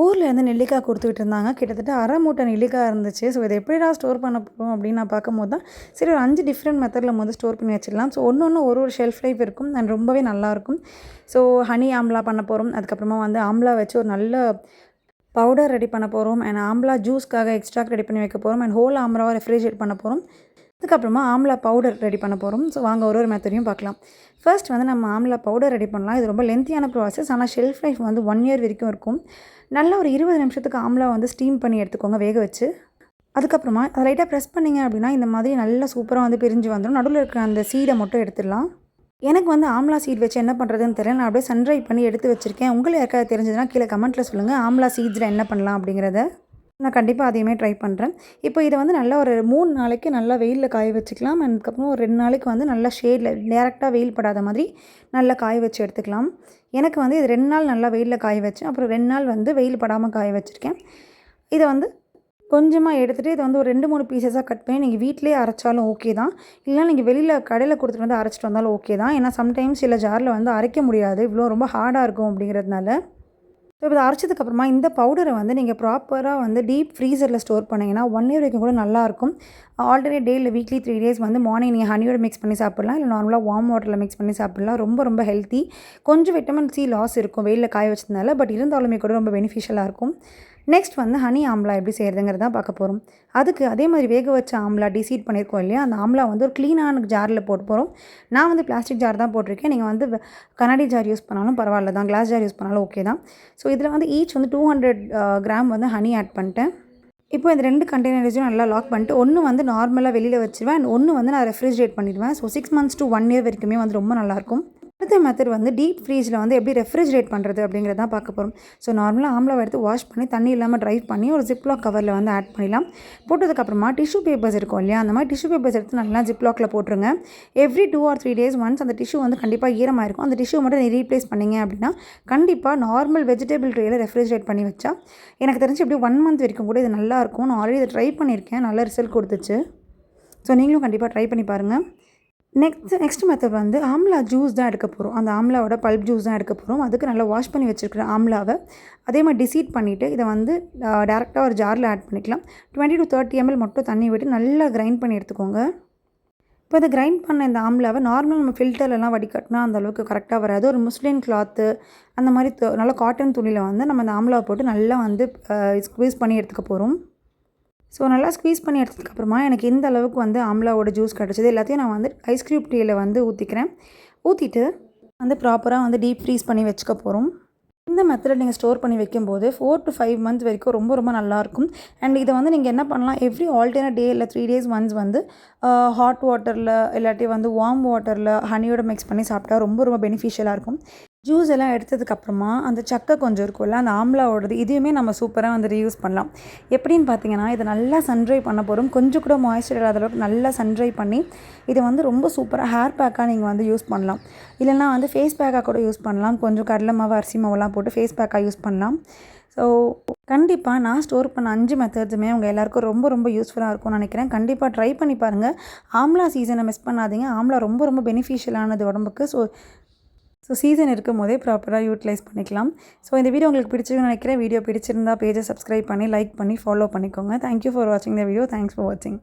ஊர்லேருந்து நெல்லிக்காய் கொடுத்துக்கிட்டு இருந்தாங்க. கிட்டத்தட்ட அரை மூட்டை நெல்லிக்காய் இருந்துச்சு. ஸோ இதை எப்படிடா ஸ்டோர் பண்ண போகிறோம் அப்படின்னு நான் பார்க்கும்போது தான், சரி ஒரு 5 டிஃப்ரெண்ட் மெத்தடில் வந்து ஸ்டோர் பண்ணி வச்சிடலாம். ஸோ ஒன்று ஒரு ஷெல்ஃப் லைஃப் இருக்கும் அண்ட் ரொம்பவே நல்லாயிருக்கும். ஸோ ஹனி ஆம்லா பண்ண போகிறோம். அதுக்கப்புறமா வந்து ஆம்லா வச்சு ஒரு நல்ல பவுடர் ரெடி பண்ண போகிறோம். அண்ட் ஆம்லா ஜூஸ்க்காக எக்ஸ்ட்ராக்ட் ரெடி பண்ணி வைக்க போகிறோம். அண்ட் ஹோல் ஆம்லாவை ரெஃப்ரிஜரேட் பண்ண போகிறோம். அதுக்கப்புறமா ஆம்லா பவுடர் ரெடி பண்ண போகிறோம். ஸோ வாங்க ஒரு மெத்தடையும் பார்க்கலாம். ஃபர்ஸ்ட் வந்து நம்ம ஆம்லா பவுடர் ரெடி பண்ணலாம். இது ரொம்ப லென்த்தியான ப்ராசஸ். ஆனால் ஷெல்ஃப் லைஃப் வந்து 1 இயர் வரைக்கும் இருக்கும். நல்லா ஒரு 20 நிமிஷத்துக்கு ஆம்லா வந்து ஸ்டீம் பண்ணி எடுத்துக்கோங்க வேக வச்சு. அதுக்கப்புறமா அதை லைட்டாக ப்ரெஸ் பண்ணிங்க அப்படின்னா இந்த மாதிரி நல்லா சூப்பராக வந்து பிரிஞ்சு வந்துடும். நடுவில் இருக்கிற அந்த சீடை மட்டும் எடுத்துடலாம். எனக்கு வந்து ஆம்லா சீட் வச்சு என்ன பண்ணுறதுன்னு தெரியல. நான் அப்படியே சன்ட்ரை பண்ணி எடுத்து வச்சுருக்கேன். உங்களுக்கு யாருக்காவது தெரிஞ்சதுன்னா கீழே கமெண்ட்டில் சொல்லுங்கள். ஆம்லா சீட்ஸில் என்ன பண்ணலாம் அப்படிங்கிறத. நான் கண்டிப்பாக அதையுமே ட்ரை பண்ணுறேன். இப்போ இதை வந்து நல்லா ஒரு 3 நாளைக்கு நல்லா வெயிலில் காய வச்சுக்கலாம். அதுக்கப்புறம் ஒரு 2 நாளைக்கு வந்து நல்லா ஷேடில் டேரெக்டாக வெயில் படாத மாதிரி நல்லா காய வச்சு எடுத்துக்கலாம். எனக்கு வந்து இது 2 நாள் நல்லா வெயிலில் காய வச்சேன். அப்புறம் 2 நாள் வந்து வெயில் படாமல் காய வச்சுருக்கேன். இதை வந்து கொஞ்சமாக எடுத்துகிட்டு இதை வந்து ஒரு 2, 3 பீசஸாக கட் பண்ணி நீங்கள் வீட்டிலே அரைச்சாலும் ஓகே தான். இல்லைனா நீங்கள் வெளியில் கடையில் கொடுத்துட்டு வந்து அரைச்சிட்டு வந்தாலும் ஓகே தான். ஏன்னா சம்டைம்ஸ் சில ஜாரில் வந்து அரைக்க முடியாது. இவ்வளோ ரொம்ப ஹார்டாக இருக்கும் அப்படிங்கிறதுனால. ஸோ இதை அரைச்சதுக்கப்புறமா இந்த பவுடரை வந்து நீங்கள் ப்ராப்பராக வந்து டீப் ஃப்ரீசரில் ஸ்டோர் பண்ணிங்கன்னா 1 இயர் வரைக்கும் கூட நல்லாயிருக்கும். ஆல்டர்னேட் டே இல்லை வீக்லி 3 டேஸ் வந்து மார்னிங் நீங்கள் ஹனியோட மிக்ஸ் பண்ணி சாப்பிட்லாம். இல்லை நார்மலாக வார்ம் வாட்டரில் மிக்ஸ் பண்ணி சாப்பிட்லாம். ரொம்ப ஹெல்த்தி. கொஞ்சம் விட்டமின் சி லாஸ் இருக்கும் வெயிலில் காய வச்சதுனால. பட் இருந்தாலுமே கூட ரொம்ப பெனிஃபிஷியலாக இருக்கும். நெக்ஸ்ட் வந்து ஹனி ஆம்லா எப்படி செய்கிறதுங்கிறது தான் பார்க்க போகிறோம். அதுக்கு அதே மாதிரி வேக வச்ச ஆம்லா டீசீட் பண்ணியிருக்கோம் இல்லையா, அந்த ஆம்லா வந்து ஒரு க்ளீனான ஜாரில் போட்டு போகிறோம். நான் வந்து பிளாஸ்டிக் ஜார் தான் போட்டிருக்கேன். நீங்கள் வந்து கண்ணாடி ஜார் யூஸ் பண்ணாலும் பரவாயில்ல தான், கிளாஸ் ஜார் யூஸ் பண்ணாலும் ஓகே தான். ஸோ இதில் வந்து ஈச் வந்து 200 கிராம் வந்து ஹனி ஆட் பண்ணிட்டேன். இப்போ இந்த 2 கண்டெய்னர்ஸையும் நல்லா லாக் பண்ணிட்டு ஒன்று வந்து நார்மலாக வெளியில் வச்சுருவேன். அண்ட் ஒன்று வந்து நான் ரெஃப்ரிஜரேட் பண்ணிடுவேன். ஸோ 6 months to 1 year வரைக்குமே வந்து ரொம்ப நல்லாயிருக்கும். அடுத்த மெத்தட் வந்து டீப் ஃப்ரீஸில் வந்து எப்படி ரெஃப்ரிஜரேட் பண்ணுறது அப்படிங்கிறத பார்க்க போகிறோம். ஸோ நார்மலாக ஆம்லாவை எடுத்து வாஷ் பண்ணி தண்ணி இல்லாமல் ட்ரை பண்ணி ஒரு ஜிப்லாக் கவரில் வந்து ஆட் பண்ணிடலாம். போட்டதுக்கப்புறமா டிஷ்யூ பேப்பர்ஸ் இருக்கும் இல்லையா, அந்த மாதிரி டிஷ்யூ பேப்பர்ஸ் எடுத்து நல்லா ஜிப்லாக்கில் போட்டுருங்க. எவ்ரி 2 or 3 days ஒன்ஸ் அந்த டிஷ்யூ வந்து கண்டிப்பாக ஈரமாக இருக்கும். அந்த டிஷ்யூ மட்டும் நீங்கள் ரீப்ளேஸ் பண்ணிங்க அப்படின்னா கண்டிப்பாக நார்மல் வெஜிடபிள் ட்ரேயில் ரெஃப்ரிஜரேட் பண்ணி வச்சா எனக்கு தெரிஞ்சு எப்படி 1 month வரைக்கும் கூட இது நல்லாயிருக்கும். நான் ஆல்ரெடி இதை ட்ரை பண்ணியிருக்கேன். நல்ல ரிசல்ட் கொடுத்துச்சு. ஸோ நீங்களும் கண்டிப்பாக ட்ரை பண்ணி பாருங்கள். நெக்ஸ்ட் மெத்தட் வந்து ஆம்லா ஜூஸ் தான் எடுக்க போகிறோம். அந்த ஆம்லாவோட பல்ப் ஜூஸ் தான் எடுக்க போகிறோம். அதுக்கு நல்லா வாஷ் பண்ணி வச்சுருக்கிற ஆம்லாவை அதே மாதிரி டிசீட் பண்ணிவிட்டு இதை வந்து டேரெக்டாக ஒரு ஜாரில் ஆட் பண்ணிக்கலாம். 20 to 30 ml மட்டும் தண்ணி விட்டு நல்லா கிரைண்ட் பண்ணி எடுத்துக்கோங்க. இப்போ இதை கிரைண்ட் பண்ண இந்த ஆம்லாவை நார்மல் நம்ம ஃபில்டர்லலாம் வடிகட்டினா அந்த அளவுக்கு கரெக்டாக வராது. ஒரு முஸ்லின் கிளாத்து அந்த மாதிரி நல்லா காட்டன் துணியில் வந்து நம்ம அந்த ஆம்லாவை போட்டு நல்லா வந்து ஸ்க்வீஸ் பண்ணி எடுத்துக்க போகிறோம். ஸோ நல்லா ஸ்க்வீஸ் பண்ணி எடுத்ததுக்கப்புறமா எனக்கு இந்த அளவுக்கு வந்து ஆம்லாவோட ஜூஸ் கிடச்சிது. எல்லாத்தையும் நான் வந்து ஐஸ் க்யூப் டீயில் வந்து ஊற்றிக்கிறேன். ஊற்றிட்டு வந்து ப்ராப்பராக வந்து டீப் ஃப்ரீஸ் பண்ணி வச்சுக்க போகிறோம். இந்த மெத்தட் நீங்கள் ஸ்டோர் பண்ணி வைக்கும்போது 4 to 5 months வரைக்கும் ரொம்ப நல்லாயிருக்கும். அண்ட் இதை வந்து நீங்கள் என்ன பண்ணலாம், எவ்ரி ஆல்டர்னேட் டே இல்லை 3 days ஒன்ஸ் வந்து ஹாட் வாட்டரில் இல்லாட்டி வந்து வார்ம் வாட்டரில் ஹனியோட மிக்ஸ் பண்ணி சாப்பிட்டா ரொம்ப பெனிஃபிஷியலாக இருக்கும். ஜூஸ் எல்லாம் எடுத்ததுக்கப்புறமா அந்த சக்கை கொஞ்சம் இருக்கும்ல, அந்த ஆம்லாவோடது இதையுமே நம்ம சூப்பராக வந்து ரீயூஸ் பண்ணலாம். எப்படின்னு பார்த்தீங்கன்னா இதை நல்லா சன்ட்ரை பண்ண போகிறோம். கொஞ்சம் கூட மாய்ஸ்சர் இல்லாத அளவுக்கு நல்லா சன்ட்ரை பண்ணி இதை வந்து ரொம்ப சூப்பராக ஹேர் பேக்காக நீங்கள் வந்து யூஸ் பண்ணலாம். இல்லைனா வந்து ஃபேஸ் பேக்காக கூட யூஸ் பண்ணலாம். கொஞ்சம் கடலை மாவு அரிசி மாவுலாம் போட்டு ஃபேஸ் பேக்காக யூஸ் பண்ணலாம். ஸோ கண்டிப்பாக நான் ஸ்டோர் பண்ண 5 மெத்தட்ஸுமே உங்கள் எல்லாேருக்கும் ரொம்ப யூஸ்ஃபுல்லாக இருக்கும்னு நினைக்கிறேன். கண்டிப்பாக ட்ரை பண்ணி பாருங்கள். ஆம்லா சீசனை மிஸ் பண்ணாதீங்க. ஆம்லா ரொம்ப பெனிஃபிஷியலானது உடம்புக்கு. ஸோ சீசன் இருக்கும் போதே ப்ராப்பராக யூட்டிலைஸ் பண்ணிக்கலாம். ஸோ இந்த வீடியோ உங்களுக்கு பிடிச்சிருக்குன்னு நினைக்கிறேன். வீடியோ பிடிச்சிருந்தா பேஜை சப்ஸ்கிரைப் பண்ணி லைக் பண்ணி ஃபாலோ பண்ணிக்கோங்க. தேங்க்யூ ஃபார் வாட்சிங் த வீடியோ. தேங்க்ஸ் ஃபார் வாட்சிங்.